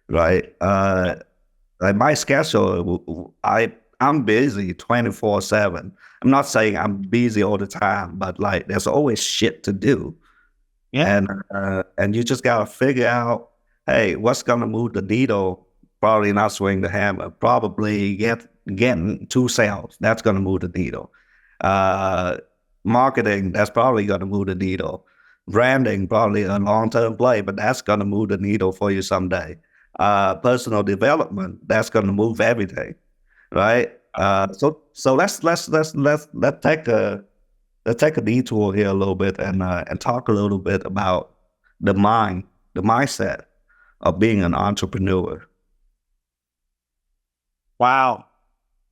right? Like my schedule, I'm busy 24/7. I'm not saying I'm busy all the time, but like there's always shit to do, Yeah. and you just gotta figure out, hey, what's gonna move the needle? Probably not swing the hammer. Probably getting 2 sales. That's gonna move the needle. Uh, Marketing, that's probably gonna move the needle. Branding, probably a long-term play, but that's gonna move the needle for you someday. Personal development, that's gonna move everything, right? So let's take a detour here a little bit and talk a little bit about the mindset of being an entrepreneur. Wow.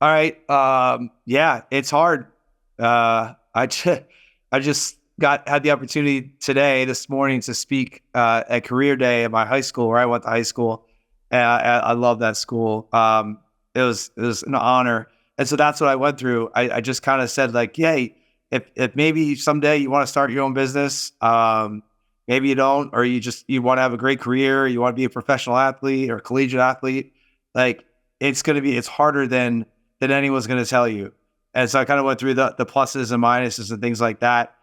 All right. Yeah, it's hard. I just had the opportunity this morning to speak at Career Day at my high school where I went to high school. And I love that school. It was an honor. And so that's what I went through. I just kind of said like, yay, if maybe someday you want to start your own business, maybe you don't, or you want to have a great career, you want to be a professional athlete or collegiate athlete, like it's harder than anyone's going to tell you. And so I kind of went through the pluses and minuses and things like that.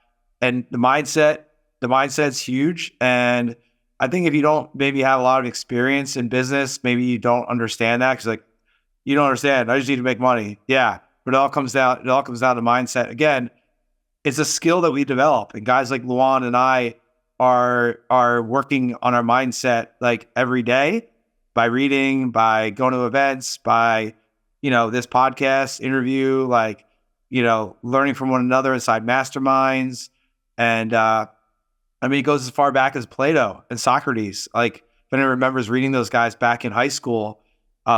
And the mindset's huge. And I think if you don't maybe have a lot of experience in business, maybe you don't understand that. Cause like, you don't understand. I just need to make money. Yeah. But it all comes down to mindset. Again, it's a skill that we develop. And guys like Luan and I are working on our mindset like every day by reading, by going to events, by, this podcast interview, like, learning from one another inside masterminds. And, it goes as far back as Plato and Socrates. Like, if anyone remembers reading those guys back in high school,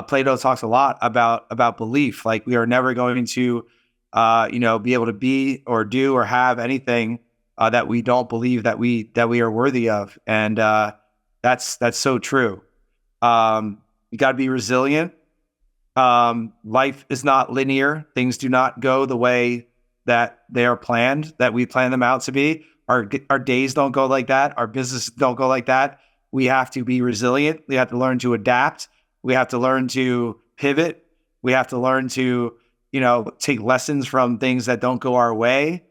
Plato talks a lot about belief. Like, we are never going to, be able to be or do or have anything that we don't believe that we are worthy of. And that's so true. You got to be resilient. Life is not linear. Things do not go the way that they are planned, that we plan them out to be. Our days don't go like that. Our businesses don't go like that. We have to be resilient. We have to learn to adapt. We have to learn to pivot. We have to learn to, take lessons from things that don't go our way.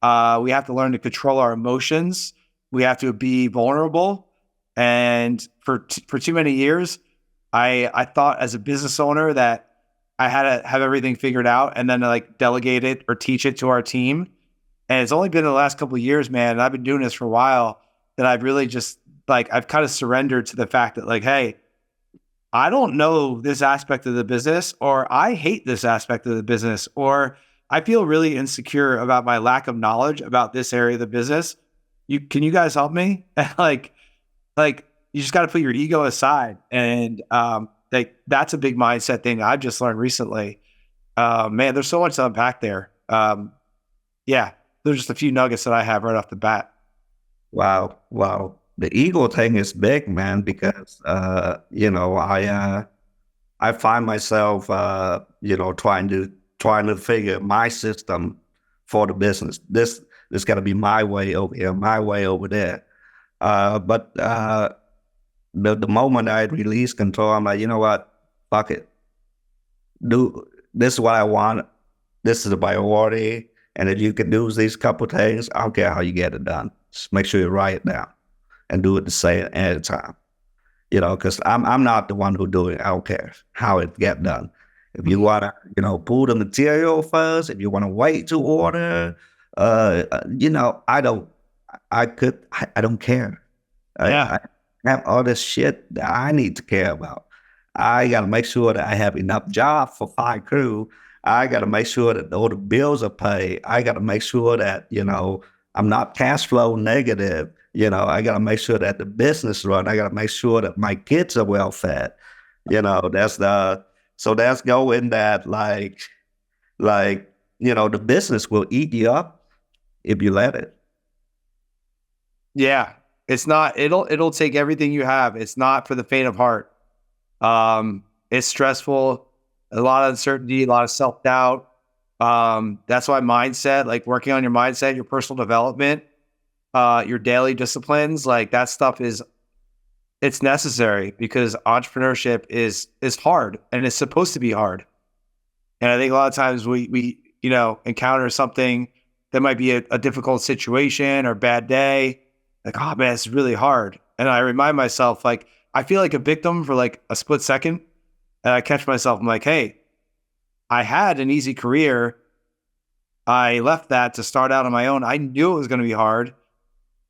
We have to learn to control our emotions. We have to be vulnerable. And for too many years, I thought as a business owner that I had to have everything figured out and then like delegate it or teach it to our team. And it's only been the last couple of years, man, and I've been doing this for a while, that I've really just like, I've kind of surrendered to the fact that like, hey, I don't know this aspect of the business, or I hate this aspect of the business, or I feel really insecure about my lack of knowledge about this area of the business. Can you guys help me? like you just got to put your ego aside. And that's a big mindset thing I've just learned recently. Man, there's so much to unpack there. Yeah, They're just a few nuggets that I have right off the bat. Wow, wow. The ego thing is big, man, because I find myself trying to figure my system for the business. This got to be my way over here, my way over there. But the moment I release control, I'm like, you know what? Fuck it. Do this is what I want. This is a priority. And if you can do these couple things, I don't care how you get it done. Just make sure you write it down and do it the same at a time. Because I'm not the one who do it. I don't care how it get done. If you want to, pull the material first, if you want to wait to order, I don't care. Yeah. I have all this shit that I need to care about. I got to make sure that I have enough jobs for 5 crew. I got to make sure that all the bills are paid. I got to make sure that, I'm not cash flow negative. I got to make sure that the business run. I got to make sure that my kids are well fed. So that's going that the business will eat you up if you let it. Yeah. It's not, it'll take everything you have. It's not for the faint of heart. It's stressful, a lot of uncertainty, a lot of self-doubt. That's why mindset, like working on your mindset, your personal development, your daily disciplines, like that stuff it's necessary because entrepreneurship is hard and it's supposed to be hard. And I think a lot of times we encounter something that might be a difficult situation or bad day. Like, oh man, it's really hard. And I remind myself, like, I feel like a victim for like a split second. And I catch myself, I'm like, hey, I had an easy career. I left that to start out on my own. I knew it was going to be hard.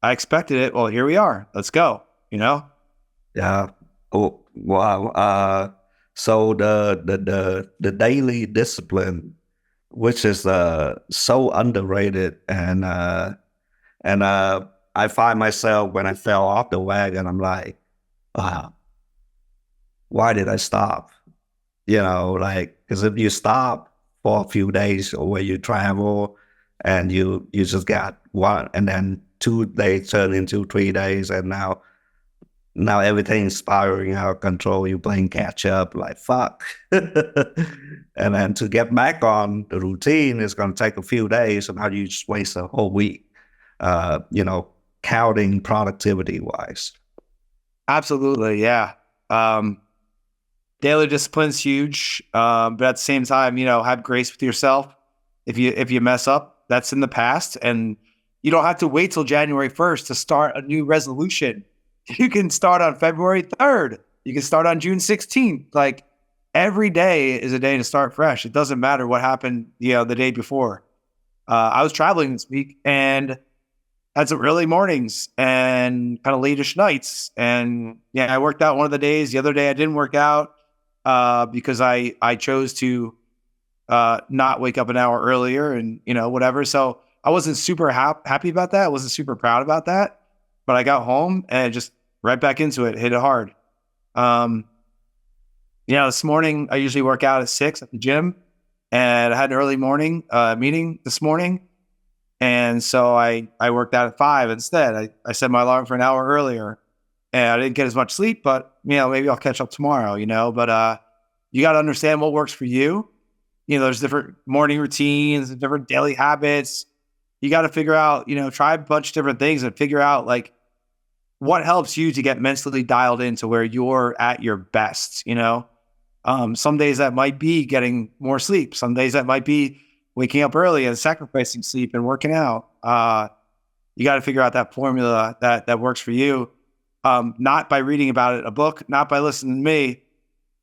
I expected it. Well, here we are. Let's go, Yeah. Oh, wow. So the daily discipline, which is so underrated, and I find myself when I fell off the wagon, I'm like, wow, why did I stop? Because if you stop for a few days or where you travel and you just got one, and then 2 days turn into 3 days, and now everything's spiraling out of control. You're playing catch up, like fuck. And then to get back on the routine is going to take a few days, and how do you just waste a whole week? Counting productivity wise. Absolutely. Yeah. Daily discipline's huge. But at the same time, have grace with yourself. If you mess up, that's in the past, and you don't have to wait till January 1st to start a new resolution. You can start on February 3rd. You can start on June 16th. Like every day is a day to start fresh. It doesn't matter what happened, the day before. I was traveling this week and had some early mornings and kind of late-ish nights. And yeah, I worked out one of the days. The other day I didn't work out because I chose to not wake up an hour earlier and, whatever. So I wasn't super happy about that. I wasn't super proud about that. But I got home and just right back into it, hit it hard. This morning I usually work out at 6 at the gym, and I had an early morning meeting this morning. And so I worked out at 5 instead. I set my alarm for an hour earlier, and I didn't get as much sleep, but maybe I'll catch up tomorrow, but you got to understand what works for you. There's different morning routines and different daily habits. You got to figure out, try a bunch of different things and figure out like what helps you to get mentally dialed into where you're at your best. Some days that might be getting more sleep. Some days that might be waking up early and sacrificing sleep and working out. You got to figure out that formula that works for you. Not by reading about it in a book, not by listening to me,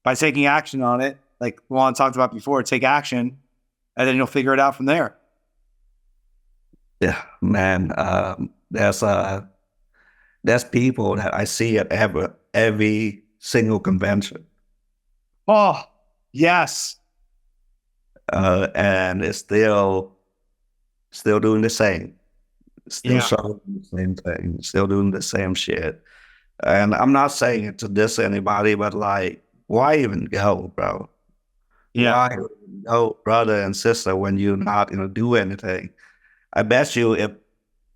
by taking action on it. Like Luan talked about before, take action, and then you'll figure it out from there. Yeah, man. There's people that I see at every single convention. Oh, yes. And it's still doing the same. Still showing the same thing. Still doing the same shit. And I'm not saying it to diss anybody, but like, why even go, bro? Yeah. Why go, brother and sister, when you're not gonna do anything? I bet you if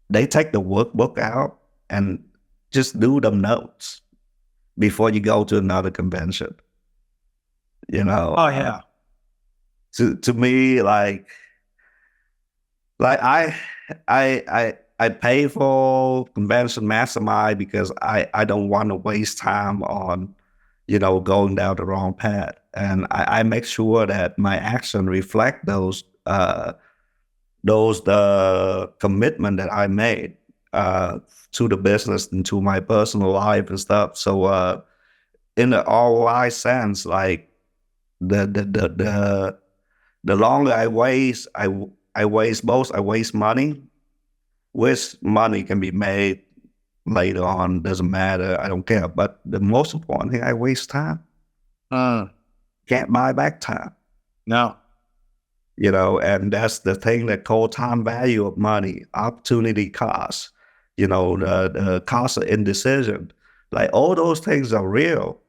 they take the workbook out and just do them notes before you go to another convention, you know, Oh yeah. to me, like I pay for convention mastermind because I don't want to waste time on, going down the wrong path. And I make sure that my action reflect the commitment that I made to the business and to my personal life and stuff. So in the ROI sense, like the longer I waste, I waste both. I waste money, which money can be made later on. Doesn't matter. I don't care. But the most important thing, I waste time. Can't buy back time. No. And that's the thing that called time value of money, opportunity cost, the cost of indecision. Like all those things are real.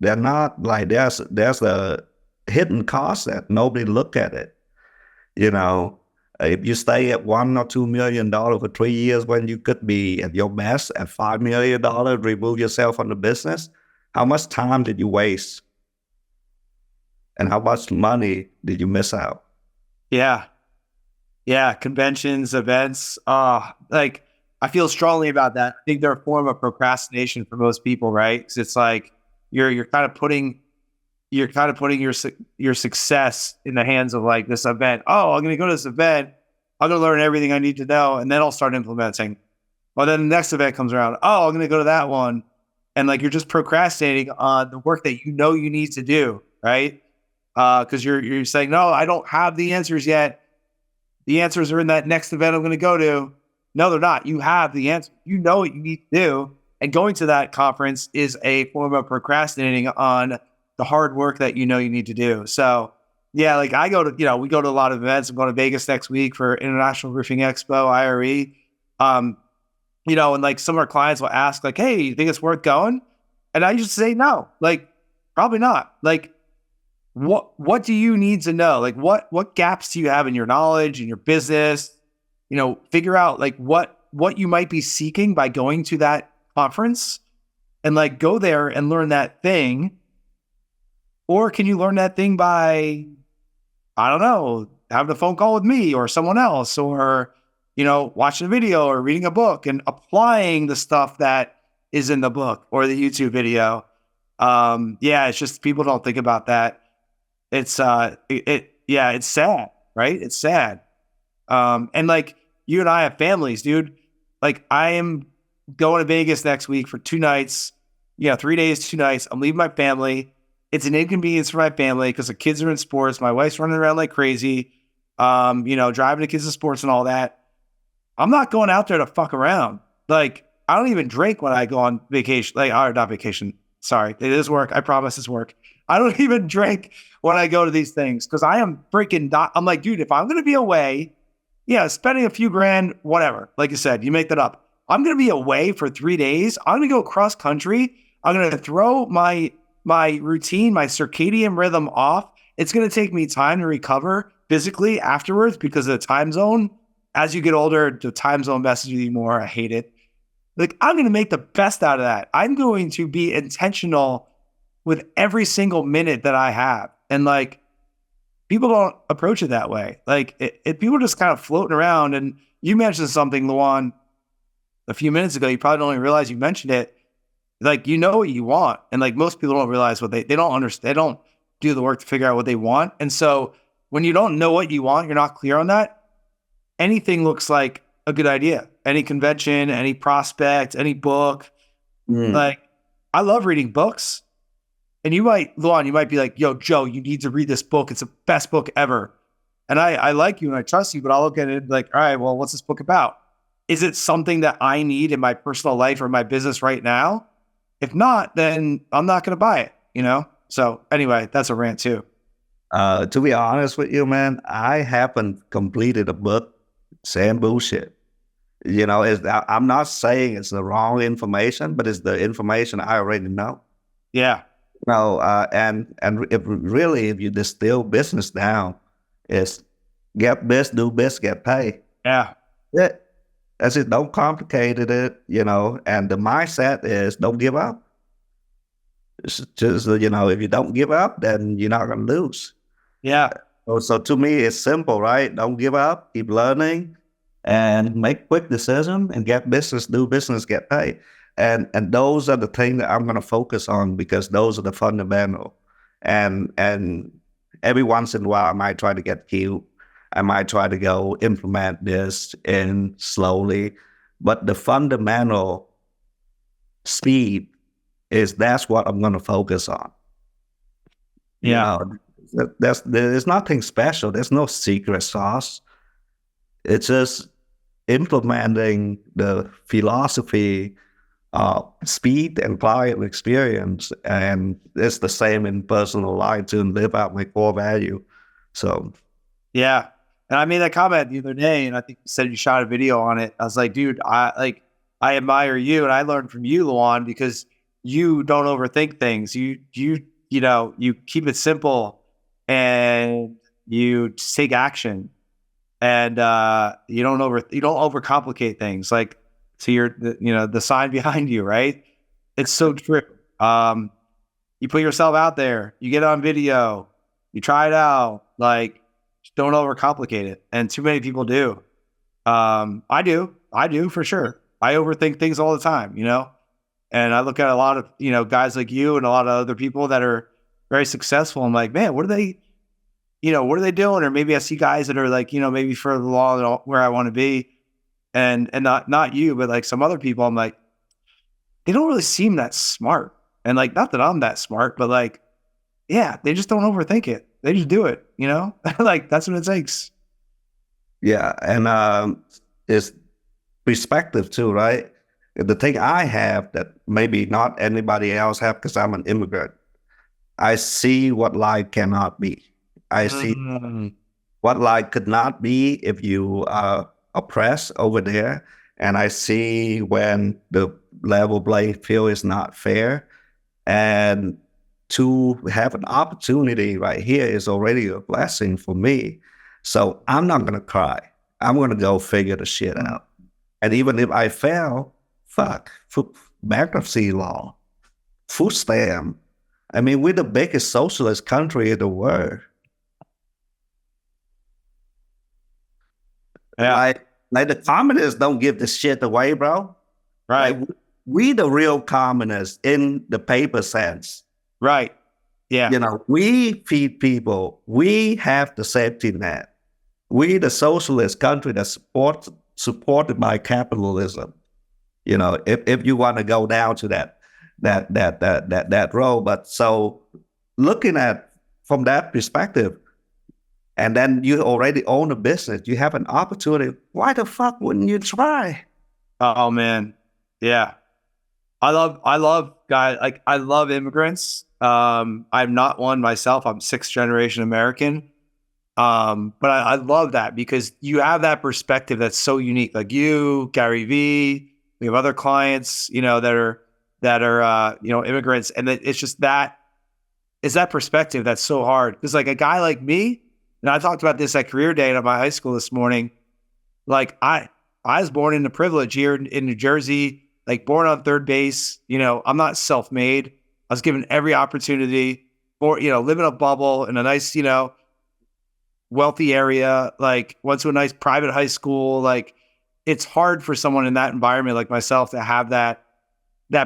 They're not like there's a hidden cost that nobody look at it. If you stay at $1 or $2 million for 3 years when you could be at your best at $5 million, remove yourself from the business, how much time did you waste? And how much money did you miss out? Yeah. Yeah. Conventions, events. Like I feel strongly about that. I think they're a form of procrastination for most people, right? Because it's like you're kind of putting your success in the hands of like this event. Oh, I'm going to go to this event. I'm going to learn everything I need to know, and then I'll start implementing. Well, then the next event comes around. Oh, I'm going to go to that one, and like you're just procrastinating on the work that you need to do, right? Because you're saying, no, I don't have the answers yet. The answers are in that next event I'm going to go to. No, they're not. You have the answer. You know what you need to do. And going to that conference is a form of procrastinating on the hard work that you need to do. So yeah, like we go to a lot of events. I'm going to Vegas next week for International Roofing Expo, IRE. And like some of our clients will ask like, hey, you think it's worth going? And I just say, no, like probably not. Like, what do you need to know? Like what gaps do you have in your knowledge, in your business? Figure out like what you might be seeking by going to that conference and like go there and learn that thing. Or can you learn that thing by, I don't know, having a phone call with me or someone else, or, watching a video or reading a book and applying the stuff that is in the book or the YouTube video. Yeah, it's just people don't think about that. It's it's sad, right? It's sad. And like you and I have families, dude. Like I am going to Vegas next week for 2 nights, 3 days, 2 nights. I'm leaving my family. It's an inconvenience for my family because the kids are in sports. My wife's running around like crazy, driving the kids to sports and all that. I'm not going out there to fuck around. Like I don't even drink when I go on vacation, or not vacation. Sorry, it is work. I promise it's work. I don't even drink when I go to these things because I am freaking I'm like, dude, if I'm going to be away, spending a few grand, whatever. Like you said, you make that up. I'm going to be away for 3 days. I'm going to go cross country. I'm going to throw my routine, my circadian rhythm off. It's going to take me time to recover physically afterwards because of the time zone. As you get older, the time zone messes with you more. I hate it. Like I'm going to make the best out of that. I'm going to be intentional with every single minute that I have. And like, people don't approach it that way. Like people are just kind of floating around. And you mentioned something, Luan, a few minutes ago. You probably don't even realize you mentioned it. Like, what you want. And like most people don't realize what they don't understand. They don't do the work to figure out what they want. And so when you don't know what you want, you're not clear on that, anything looks like a good idea. Any convention, any prospect, any book. Like I love reading books. And Luan, you might be like, yo, Joe, you need to read this book. It's the best book ever. And I like you and I trust you, but I'll look at it like, all right, well, what's this book about? Is it something that I need in my personal life or my business right now? If not, then I'm not going to buy it, So anyway, that's a rant too. To be honest with you, man, I haven't completed a book saying bullshit. I'm not saying it's the wrong information, but it's the information I already know. Yeah. And if you distill business down, it's get best, do best, get paid. Yeah. Yeah. That's it. Don't complicate it, and the mindset is don't give up. It's just, if you don't give up, then you're not going to lose. Yeah. So to me, it's simple, right? Don't give up, keep learning, and make quick decisions and get business, do business, get paid. And those are the things that I'm going to focus on because those are the fundamental. And every once in a while, I might try to get cute. I might try to go implement this in slowly, but the fundamental speed that's what I'm going to focus on. You Yeah. know, there's nothing special. There's no secret sauce. It's just implementing the philosophy of speed and client experience, and it's the same in personal life to live out my core value. So, Yeah. And I made that comment the other day, and I think you said you shot a video on it. I was like, dude, I admire you, and I learned from you, Luan, because you don't overthink things. You keep it simple, and you just take action, and you don't overcomplicate things. Like, to the sign behind you, right? It's so true. You put yourself out there, you get on video, you try it out, like, don't overcomplicate it. And too many people do. I do for sure. I overthink things all the time, and I look at a lot of, guys like you and a lot of other people that are very successful. I'm like, man, what are they doing? Or maybe I see guys that are like, maybe further along where I want to be, and not you, but like some other people. I'm like, they don't really seem that smart. And like, not that I'm that smart, but like, yeah, they just don't overthink it. They just do it, like that's what it takes. yeah, and it's perspective too, right? The thing I have that maybe not anybody else have because I'm an immigrant, I see what life cannot be. I see Mm, what life could not be if you are oppressed over there. And I see when the level playing field is not fair. And to have an opportunity right here is already a blessing for me. So I'm not going to cry. I'm going to go figure the shit out. And even if I fail, fuck, bankruptcy law, food stamp. I mean, we're the biggest socialist country in the world. yeah, Like the communists don't give this shit away, bro. right, Like we the real communists in the paper sense. right, yeah, We feed people. We have the safety net. We the socialist country that's supported by capitalism. If you want to go down to that road. But so looking at from that perspective, and then you already own a business, you have an opportunity. Why the fuck wouldn't you try? oh man, yeah. I love guys, like, I love immigrants. I'm not one myself. I'm sixth generation American. But I love that because you have that perspective that's so unique. Like you, Gary V, we have other clients, that are immigrants, and it's just that perspective that's so hard. Because like a guy like me, and I talked about this at career day at my high school this morning. Like I was born into privilege here in New Jersey, like born on third base. I'm not self-made. I was given every opportunity for, live in a bubble in a nice, wealthy area, like went to a nice private high school. Like it's hard for someone in that environment like myself to have that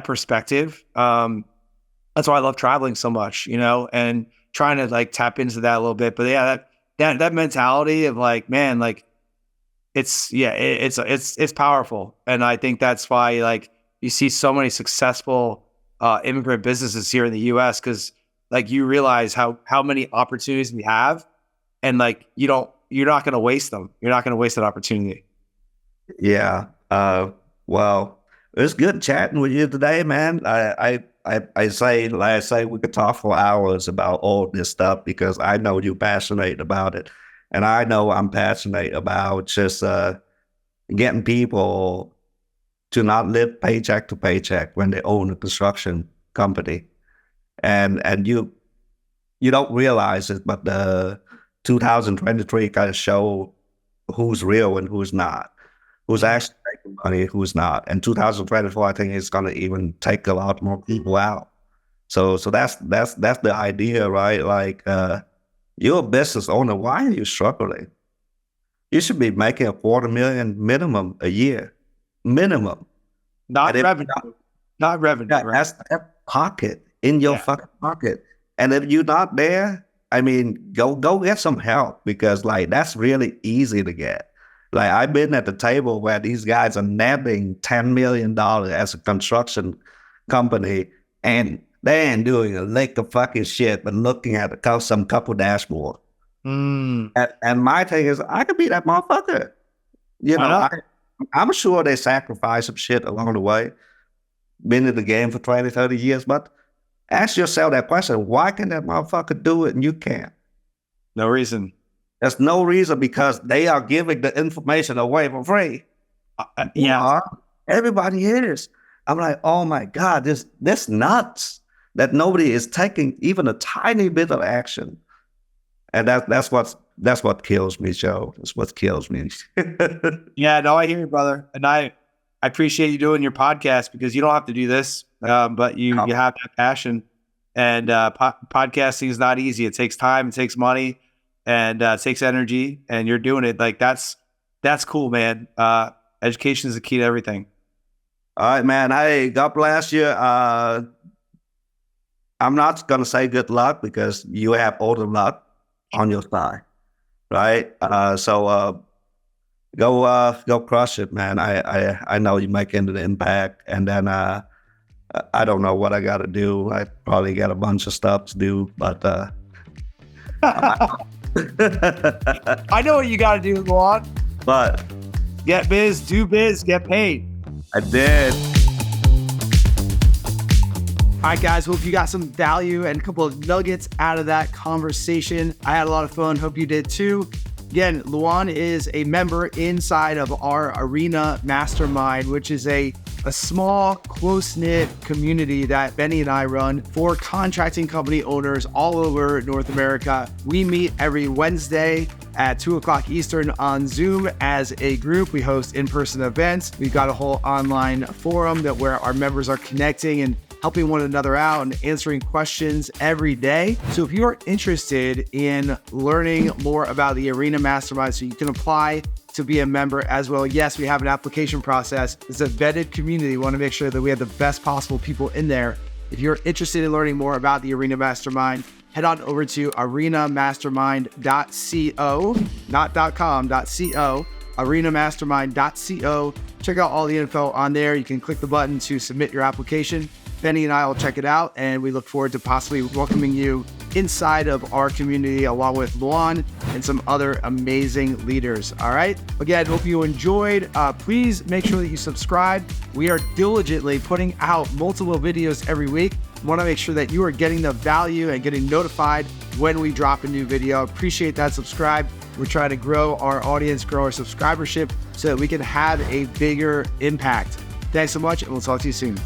perspective. That's why I love traveling so much, and trying to like tap into that a little bit. But yeah, that mentality of like, man, like it's powerful. And I think that's why like you see so many successful immigrant businesses here in the US, because like you realize how many opportunities we have, and like you're not going to waste them. You're not going to waste that opportunity. Yeah. Well, it's good chatting with you today, man. I say, like I say, we could talk for hours about all this stuff because I know you're passionate about it, and I know I'm passionate about just getting people to not live paycheck to paycheck when they own a construction company, and you don't realize it, but the 2023 kind of show who's real and who's not, who's actually making money, who's not. And 2024, I think it's gonna even take a lot more people out. So that's the idea, right? Like you're a business owner. Why are you struggling? You should be making $250,000 minimum a year, minimum. Not revenue. Not revenue. Yeah, right? that's that pocket in your fucking pocket. And if you're not there, I mean, go get some help, because like that's really easy to get. Like I've been at the table where these guys are netting $10 million as a construction company, and they ain't doing a lick of fucking shit, but looking at some couple dashboard. And my thing is, I could be that motherfucker. You know, I'm sure they sacrifice some shit along the way. Been in the game for 20, 30 years, but ask yourself that question. Why can that motherfucker do it and you can't? No reason. There's no reason, because they are giving the information away for free. Everybody is. I'm like, oh my God, this nuts that nobody is taking even a tiny bit of action. And that's what kills me, Joe. That's what kills me. Yeah, no, I hear you, brother. And I appreciate you doing your podcast, because you don't have to do this, but you have that passion. And podcasting is not easy. It takes time, it takes money, and it takes energy. And you're doing it. Like that's cool, man. Education is the key to everything. All right, man. Hey, God bless you. I'm not gonna say good luck, because you have all the luck on your side, right? So go crush it, man. I know you make into the impact, and then I don't know what I got to do. I probably got a bunch of stuff to do, but I know what you got to do, Luan. But get biz, do biz, get paid. I did. All right, guys, hope you got some value and a couple of nuggets out of that conversation. I had a lot of fun. Hope you did too. Again, Luan is a member inside of our Arena Mastermind, which is a small, close-knit community that Benny and I run for contracting company owners all over North America. We meet every Wednesday at 2:00 Eastern on Zoom as a group. We host in-person events. We've got a whole online forum where our members are connecting and helping one another out and answering questions every day. So if you're interested in learning more about the Arena Mastermind so you can apply to be a member as well, yes, we have an application process. It's a vetted community. We want to make sure that we have the best possible people in there. If you're interested in learning more about the Arena Mastermind, head on over to arenamastermind.co, not .com, .co, arenamastermind.co. Check out all the info on there. You can click the button to submit your application. Benny and I will check it out, and we look forward to possibly welcoming you inside of our community along with Luan and some other amazing leaders. All right. Again, hope you enjoyed. Please make sure that you subscribe. We are diligently putting out multiple videos every week. We want to make sure that you are getting the value and getting notified when we drop a new video. Appreciate that. Subscribe. We're trying to grow our audience, grow our subscribership so that we can have a bigger impact. Thanks so much, and we'll talk to you soon.